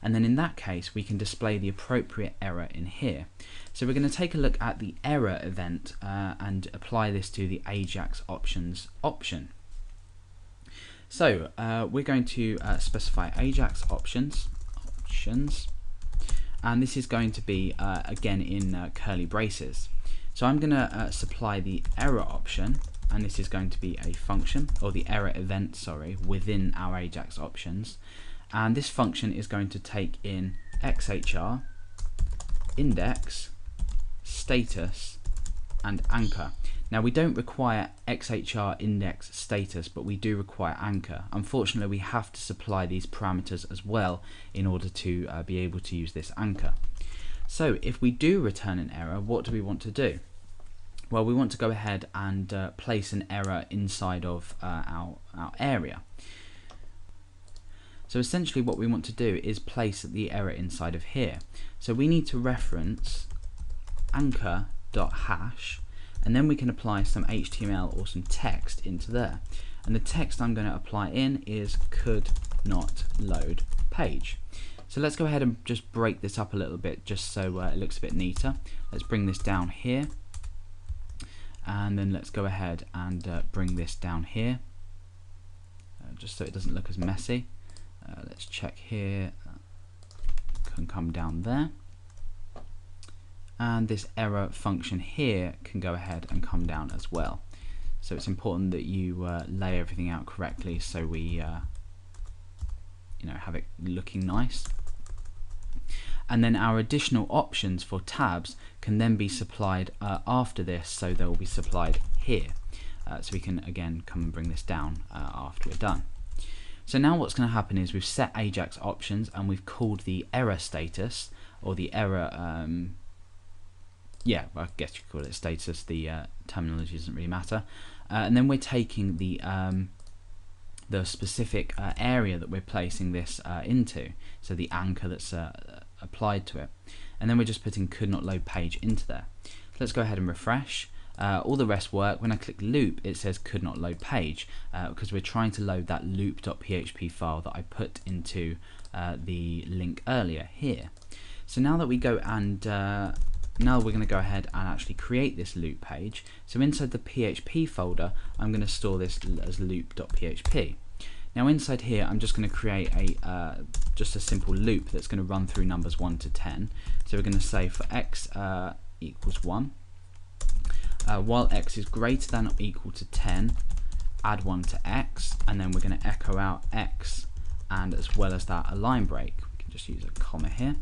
and then in that case we can display the appropriate error in here. So we're going to take a look at the error event and apply this to the Ajax options option. So we're going to specify Ajax options, and this is going to be again in curly braces. So I'm going to supply the error option, and this is going to be a function, or the error event, sorry, within our Ajax options. And this function is going to take in XHR, index, status, and anchor. Now we don't require XHR, index, status, but we do require anchor. Unfortunately, we have to supply these parameters as well in order to be able to use this anchor. So if we do return an error, what do we want to do? Well, we want to go ahead and place an error inside of our area. So essentially what we want to do is place the error inside of here. So we need to reference anchor.hash, and then we can apply some HTML or some text into there. And the text I'm going to apply in is could not load page. So let's go ahead and just break this up a little bit just so it looks a bit neater. Let's bring this down here, and then let's go ahead and bring this down here just so it doesn't look as messy. Let's check here, can come down there, and this error function here can go ahead and come down as well. So it's important that you lay everything out correctly so we you know, have it looking nice. And then our additional options for tabs can then be supplied after this, so they will be supplied here. So we can again come and bring this down after we're done. So now what's going to happen is we've set Ajax options and we've called the error status, or the error, yeah, I guess you could call it status, the terminology doesn't really matter. And then we're taking the specific area that we're placing this into, so the anchor that's applied to it, and then we're just putting could not load page into there. So let's go ahead and refresh. All the rest work. When I click loop, it says could not load page because we're trying to load that loop.php file that I put into the link earlier here. So now that we go and now we're going to go ahead and actually create this loop page. So inside the PHP folder, I'm going to store this as loop.php. Now inside here, I'm just going to create a just a simple loop that's going to run through numbers 1 to 10. So we're going to say for x equals 1, while x is greater than or equal to 10, add 1 to x, and then we're going to echo out x, and as well as that a line break. We can just use a comma here.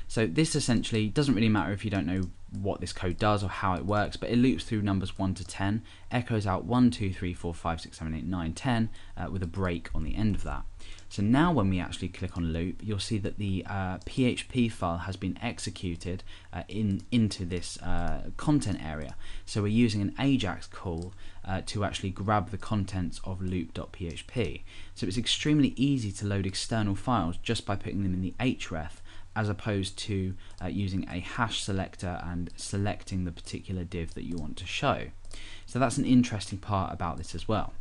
So this essentially doesn't really matter if you don't know what this code does or how it works, but it loops through numbers 1 to 10, echoes out 1, 2, 3, 4, 5, 6, 7, 8, 9, 10 with a break on the end of that. So now when we actually click on loop, you'll see that the PHP file has been executed into this content area. So we're using an Ajax call to actually grab the contents of loop.php. So it's extremely easy to load external files just by putting them in the href, as opposed to using a hash selector and selecting the particular div that you want to show. So that's an interesting part about this as well.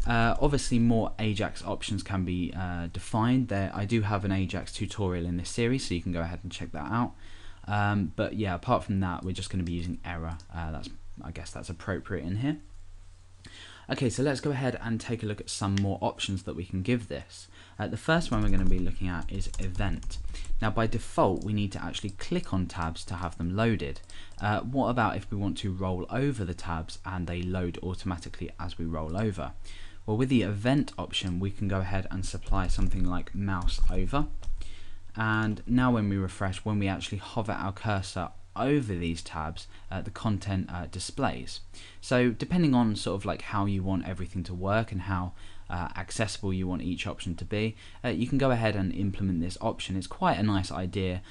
Obviously more Ajax options can be defined. I do have an Ajax tutorial in this series, so you can go ahead and check that out. But yeah, apart from that, we're just going to be using error. I guess that's appropriate in here. Okay, so let's go ahead and take a look at some more options that we can give this. The first one we're going to be looking at is event. Now by default we need to actually click on tabs to have them loaded. What about if we want to roll over the tabs and they load automatically as we roll over? Well, with the event option we can go ahead and supply something like mouse over, and now when we refresh, when we actually hover our cursor over these tabs, the content displays. So depending on sort of like how you want everything to work and how accessible you want each option to be, you can go ahead and implement this option. It's quite a nice idea,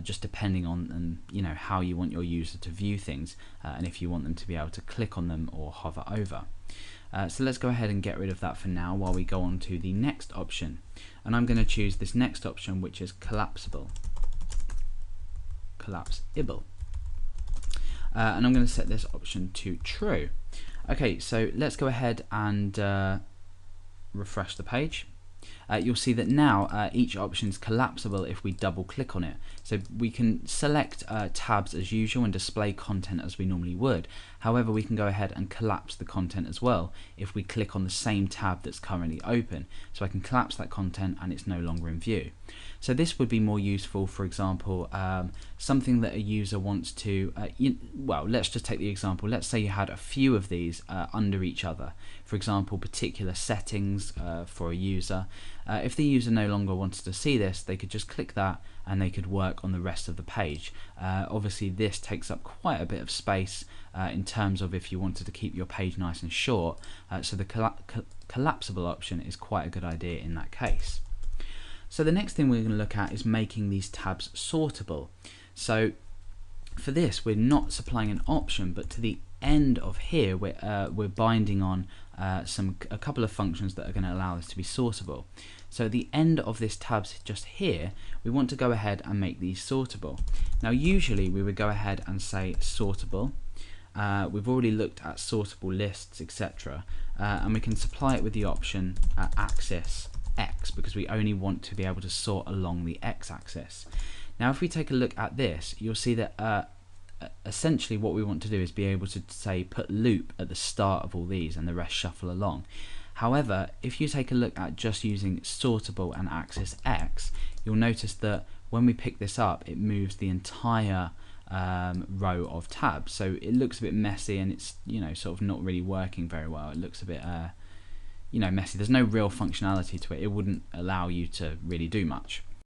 just depending on you know, how you want your user to view things, and if you want them to be able to click on them or hover over. So let's go ahead and get rid of that for now while we go on to the next option, and I'm going to choose this next option, which is collapsible. And I'm going to set this option to true. Okay, so let's go ahead and refresh the page. you'll see that now each option is collapsible if we double click on it. So we can select tabs as usual and display content as we normally would. However, we can go ahead and collapse the content as well if we click on the same tab that's currently open. So I can collapse that content and it's no longer in view. So this would be more useful, for example, something that a user wants to, well, let's just take the example. Let's say you had a few of these under each other. For example, particular settings for a user. If the user no longer wanted to see this, they could just click that and they could work on the rest of the page. Obviously this takes up quite a bit of space in terms of if you wanted to keep your page nice and short, so the collapsible option is quite a good idea in that case. So the next thing we're going to look at is making these tabs sortable. So for this, we're not supplying an option, but to the end of here we're binding on a couple of functions that are going to allow this to be sortable. So at the end of this tabs just here, we want to go ahead and make these sortable. Now usually we would go ahead and say sortable. We've already looked at sortable lists, etc., and we can supply it with the option axis X, because we only want to be able to sort along the x-axis. Now if we take a look at this, you'll see that essentially what we want to do is be able to say put loop at the start of all these and the rest shuffle along. However, if you take a look at just using sortable and axis X, you'll notice that when we pick this up, it moves the entire row of tabs. So it looks a bit messy and it's, sort of not really working very well. It looks a bit messy. There's no real functionality to it. It wouldn't allow you to really do much.